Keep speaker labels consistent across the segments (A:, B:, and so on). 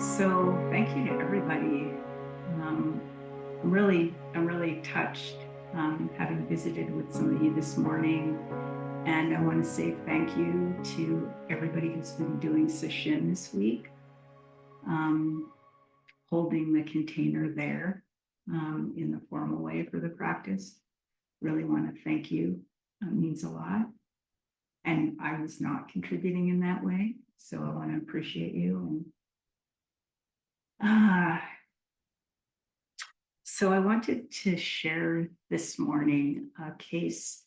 A: So thank you to everybody. Um, I'm really touched having visited with some of you this morning. And I want to say thank you to everybody who's been doing session this week, um, holding the container there in the formal way for the practice. Really want to thank you. It means a lot. And I was not contributing in that way. So I want to appreciate you. And So I wanted to share this morning a case.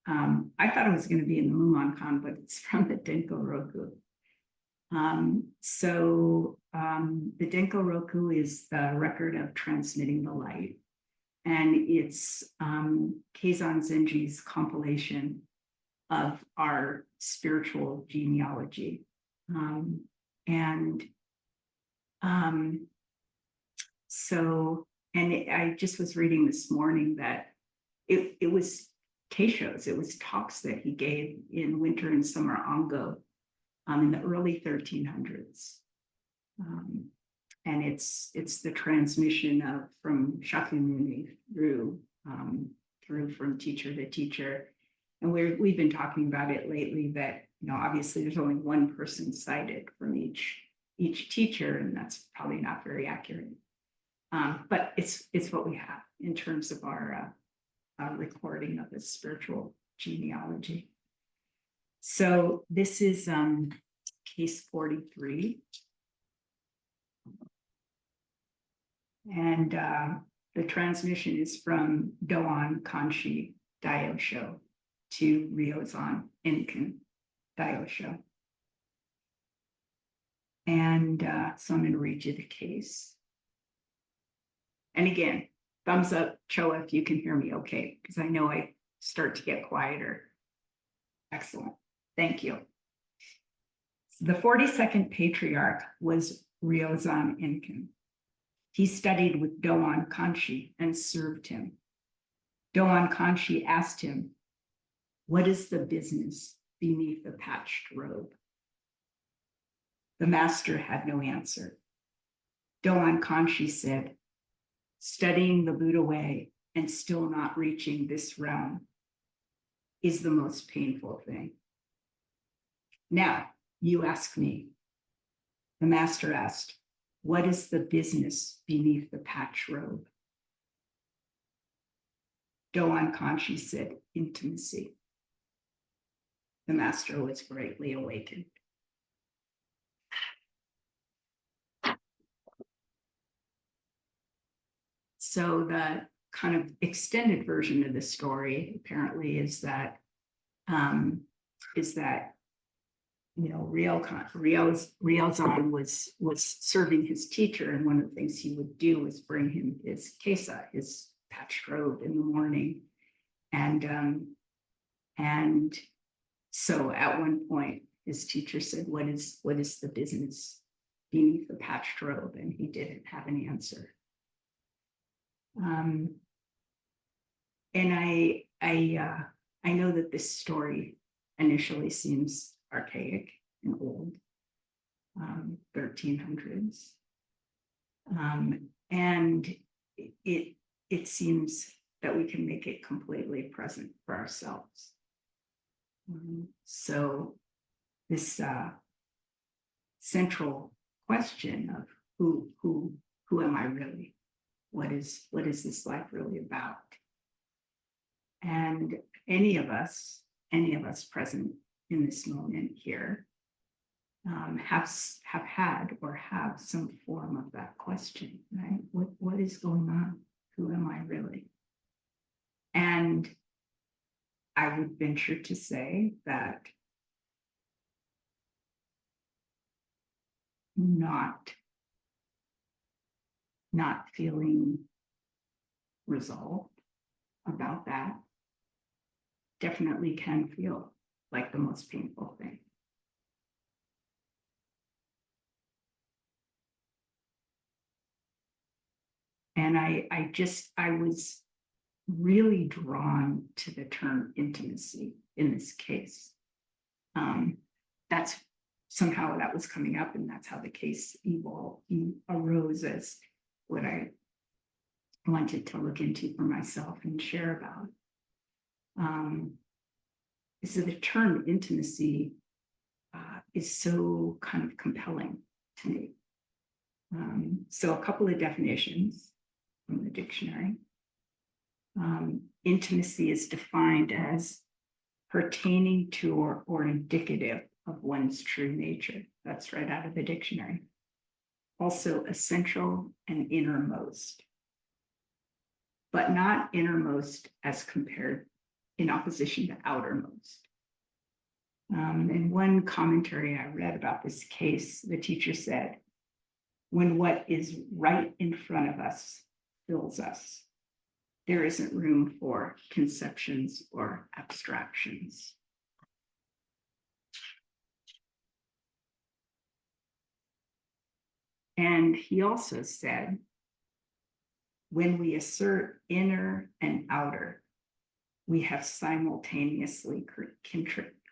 A: I thought it was going to be in the Mumonkan, but it's from the Denko Roku. The Denko Roku is the record of transmitting the light, and it's Keizan Zenji's compilation of our spiritual genealogy. Um, and um, so I just was reading this morning that it was Teisho's, it was talks that he gave in winter and summer Ango in the early 1300s. And it's the transmission of from Shakyamuni through from teacher to teacher. And we've been talking about it lately that, obviously there's only one person cited from each teacher, and that's probably not very accurate. But it's what we have in terms of our recording of the spiritual genealogy. So this is case 43. And the transmission is from Doan Kanshi Daiyosho to Ryozan Enkin Daiyosho. And so I'm going to read you the case. And again, thumbs up, Choa, if you can hear me okay, because I know I start to get quieter. Excellent. Thank you. The 42nd patriarch was Ryozan Enkin. He studied with Doan Kanshi and served him. Doan Kanshi asked him, "What is the business beneath the patched robe?" The master had no answer. Doan Kanshi said, "Studying the Buddha way and still not reaching this realm is the most painful thing. Now, you ask me." The master asked, "What is the business beneath the patch robe?" Doan Kanshi said, "Intimacy." The master was greatly awakened. So the kind of extended version of the story apparently is that Ryozan was serving his teacher, and one of the things he would do is bring him his kesa, his patched robe, in the morning, and so at one point his teacher said, "What is the business beneath the patched robe?" And he didn't have an answer. And I know that this story initially seems archaic and old, 1300s, and it seems that we can make it completely present for ourselves. So this central question of who am I really? What is this life really about? And any of us present in this moment here have had or have some form of that question, right? What is going on? Who am I really? And I would venture to say that not feeling resolved about that definitely can feel like the most painful thing. And I was really drawn to the term intimacy in this case. That's somehow that was coming up, and that's how the case arose as what I wanted to look into for myself and share about. So the term intimacy is so kind of compelling to me. So a couple of definitions from the dictionary. Intimacy is defined as pertaining to or indicative of one's true nature. That's right out of the dictionary. Also essential and innermost, but not innermost as compared in opposition to outermost. In one commentary I read about this case, the teacher said, when what is right in front of us fills us, there isn't room for conceptions or abstractions. And he also said, when we assert inner and outer, we have simultaneously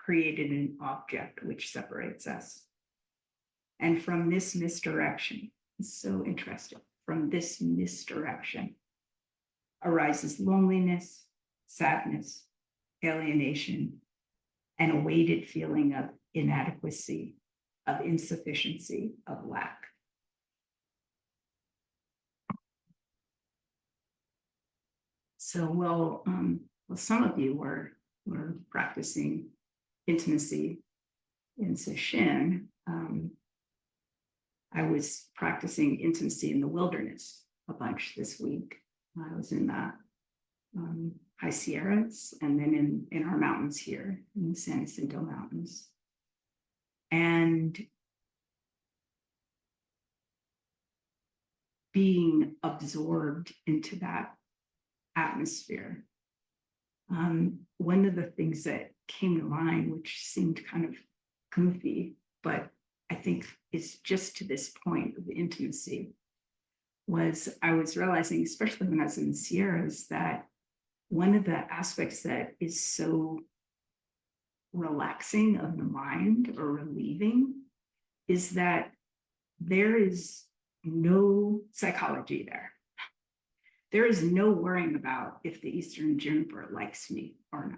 A: created an object which separates us. And from this misdirection, it's so interesting, from this misdirection arises loneliness, sadness, alienation, and a weighted feeling of inadequacy, of insufficiency, of lack. So, well, some of you were practicing intimacy in Sesshin. I was practicing intimacy in the wilderness a bunch this week. I was in the High Sierras and then in our mountains here in the San Jacinto Mountains. And being absorbed into that atmosphere. One of the things that came to mind, which seemed kind of goofy, but I think is just to this point of intimacy, was I was realizing, especially when I was in the Sierras, that one of the aspects that is so relaxing of the mind or relieving is that there is no psychology there. There is no worrying about if the Eastern juniper likes me or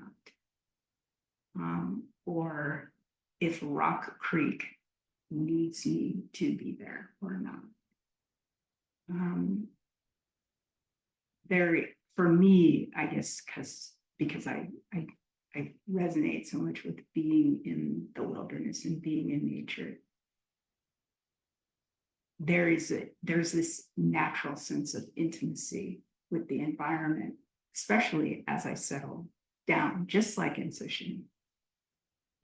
A: not, or if Rock Creek needs me to be there or not. For me, I guess, because I resonate so much with being in the wilderness and being in nature. There's this natural sense of intimacy with the environment, especially as I settle down, just like in Sesshin,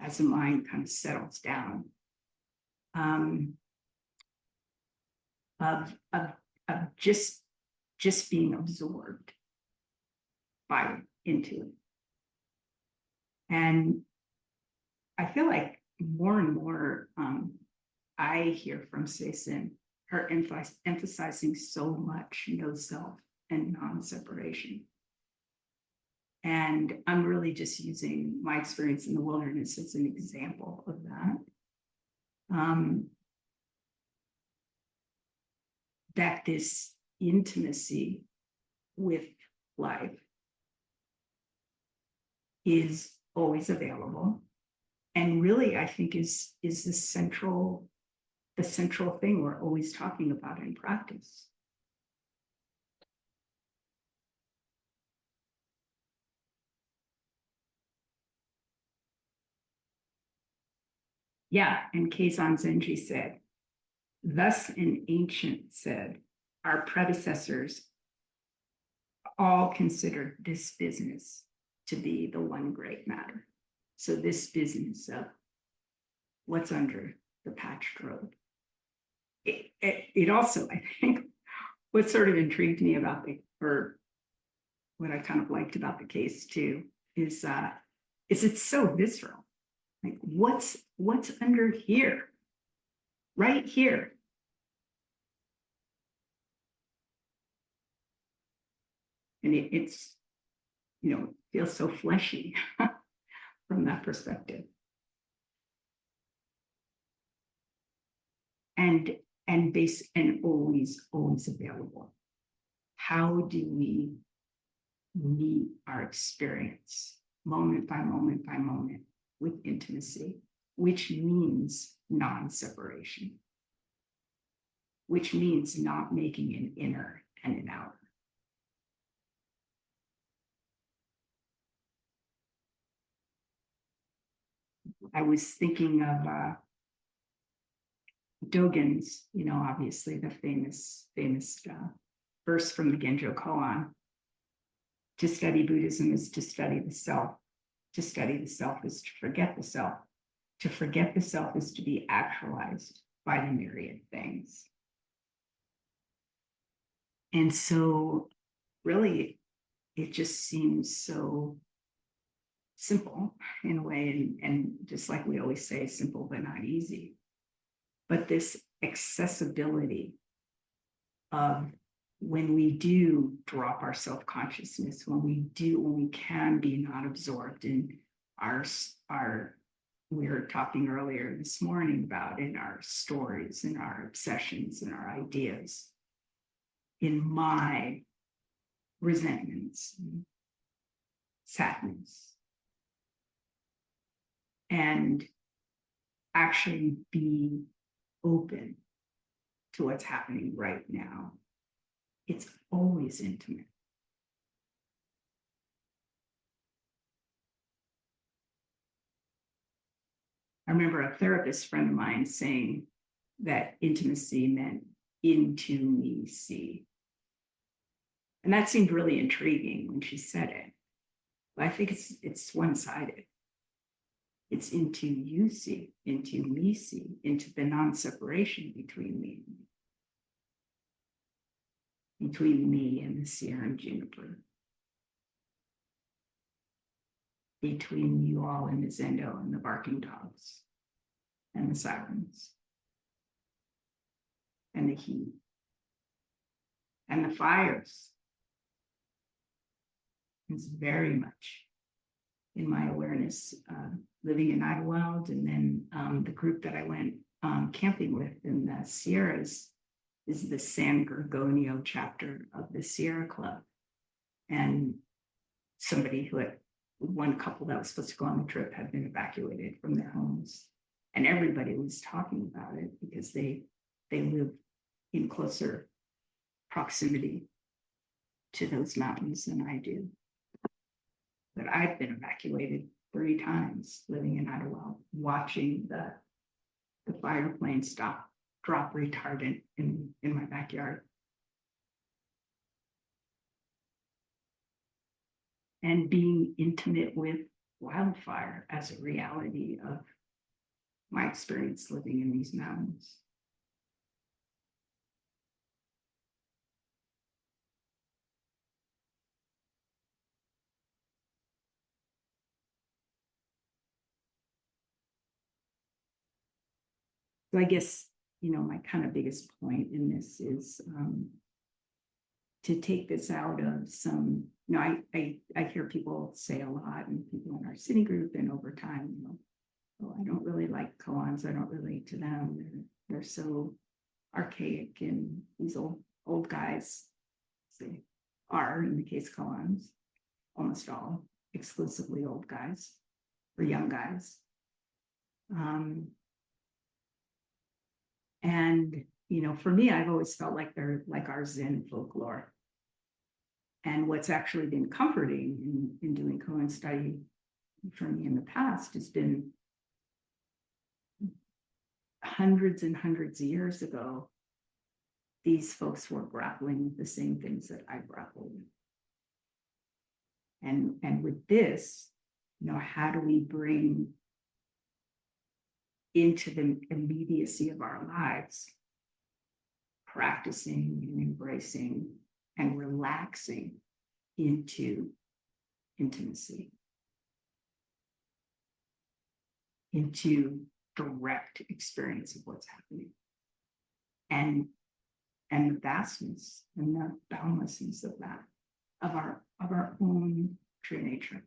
A: as the mind kind of settles down, of just being absorbed into it. And I feel like more and more I hear from Seisin, her emphasizing so much no self and non-separation. And I'm really just using my experience in the wilderness as an example of that. That this intimacy with life is always available. And really, I think is the central thing we're always talking about in practice. Yeah, and Keizan Zenji said, thus an ancient said, our predecessors all considered this business to be the one great matter. So this business of what's under the patched robe. It also, I think, what sort of intrigued me about or what I kind of liked about the case too, is it's so visceral. Like what's under here, right here. And it's, feels so fleshy from that perspective. and and always available. How do we meet our experience moment by moment by moment with intimacy, which means non-separation, which means not making an inner and an outer. I was thinking of Dogen's, obviously the famous verse from the Genjo Koan. To study Buddhism is to study the self. To study the self is to forget the self. To forget the self is to be actualized by the myriad things. And so, really, it just seems so simple in a way, and just like we always say, simple but not easy. But this accessibility of when we do drop our self-consciousness, when we can be not absorbed in our we were talking earlier this morning about in our stories, in our obsessions, in our ideas, in my resentments, sadness, and actually be open to what's happening right now. It's always intimate. I remember a therapist friend of mine saying that intimacy meant into me see. And that seemed really intriguing when she said it. But I think it's one-sided. It's into you see, into me see, into the non-separation between me and the Sierra and Juniper, between you all and the Zendo and the barking dogs and the sirens and the heat and the fires. It's very much in my awareness, living in Idlewild, and then the group that I went camping with in the Sierras is the San Gorgonio chapter of the Sierra Club. And one couple that was supposed to go on the trip had been evacuated from their homes. And everybody was talking about it because they live in closer proximity to those mountains than I do. But I've been evacuated 3 times living in Idlewild, watching the fire plane drop retardant in my backyard. And being intimate with wildfire as a reality of my experience living in these mountains. So I guess, my kind of biggest point in this is to take this out of some, I hear people say a lot, and people in our city group and over time, oh, I don't really like koans. I don't relate to them. They're so archaic, and these old guys, they are, in the case of koans, almost all exclusively old guys or young guys. And, for me, I've always felt like they're like our Zen folklore. And what's actually been comforting in doing koan study for me in the past has been hundreds and hundreds of years ago, these folks were grappling with the same things that I grappled with. And with this, how do we bring into the immediacy of our lives, practicing and embracing and relaxing into intimacy, into direct experience of what's happening, and the vastness and the boundlessness of that, of our own true nature.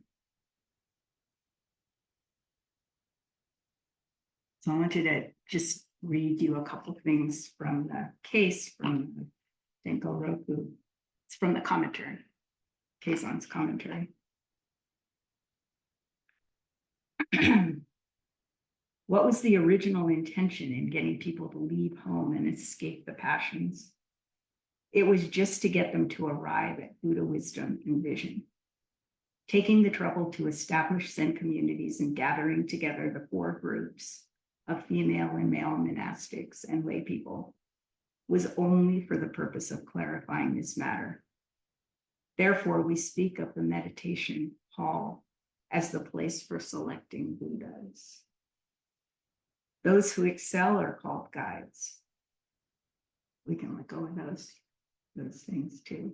A: So I wanted to just read you a couple things from the case from Denko Roku. It's from the commentary, Keizan's commentary. What was the original intention in getting people to leave home and escape the passions? It was just to get them to arrive at Buddha wisdom and vision. Taking the trouble to establish Zen communities and gathering together the 4 groups of female and male monastics and lay people was only for the purpose of clarifying this matter. Therefore, we speak of the meditation hall as the place for selecting Buddhas. Those who excel are called guides. We can let go of those things too.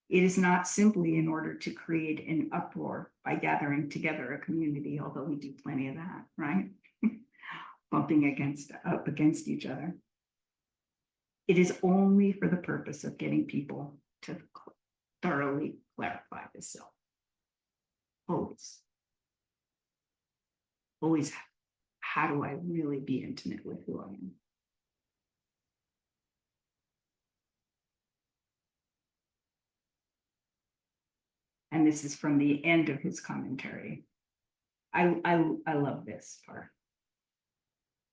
A: It is not simply in order to create an uproar by gathering together a community, although we do plenty of that, right? Bumping up against each other. It is only for the purpose of getting people to thoroughly clarify the self. Always. Always, how do I really be intimate with who I am? And this is from the end of his commentary. I love this part.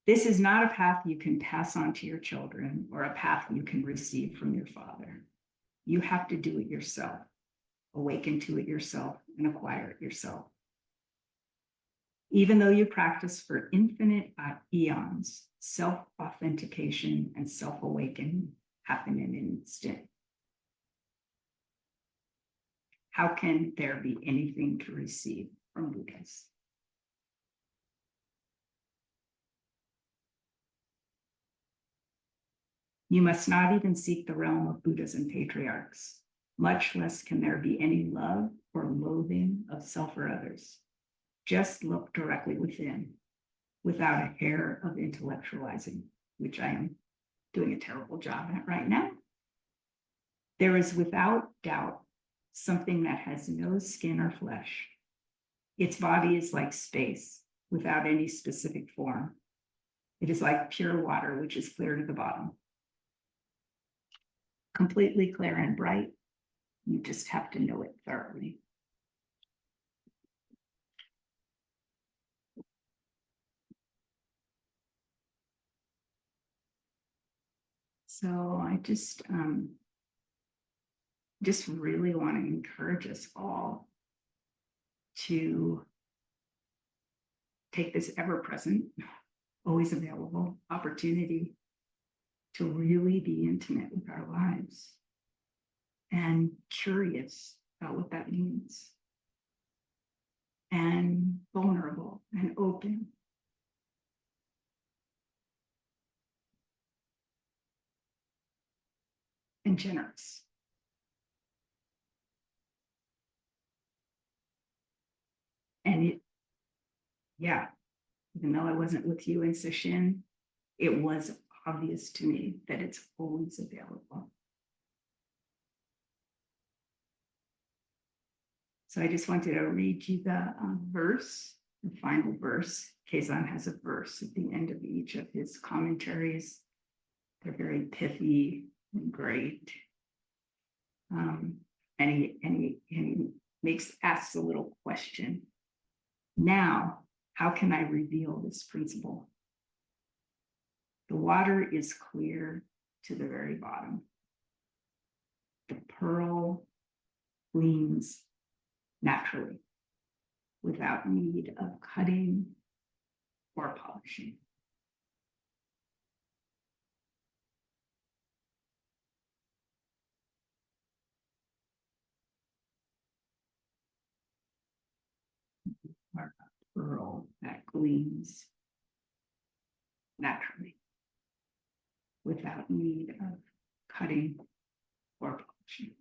A: This is not a path you can pass on to your children or a path you can receive from your father. You have to do it yourself, awaken to it yourself, and acquire it yourself. Even though you practice for infinite eons, self-authentication and self-awakening happen in an instant. How can there be anything to receive from Buddhas? You must not even seek the realm of Buddhas and patriarchs. Much less can there be any love or loathing of self or others. Just look directly within, without a hair of intellectualizing, which I am doing a terrible job at right now. There is without doubt something that has no skin or flesh. Its body is like space, without any specific form. It is like pure water, which is clear to the bottom. Completely clear and bright. You just have to know it thoroughly. So I just really want to encourage us all to take this ever-present, always available opportunity to really be intimate with our lives and curious about what that means, and vulnerable and open. And generous. And even though I wasn't with you in Sesshin, it was obvious to me that it's always available. So I just wanted to read you the verse, the final verse. Keizan has a verse at the end of each of his commentaries. They're very pithy and great. And he asks a little question. Now, how can I reveal this principle? The water is clear to the very bottom. The pearl gleams naturally, without need of cutting or polishing. Or a pearl that gleams naturally, without need of cutting or polishing.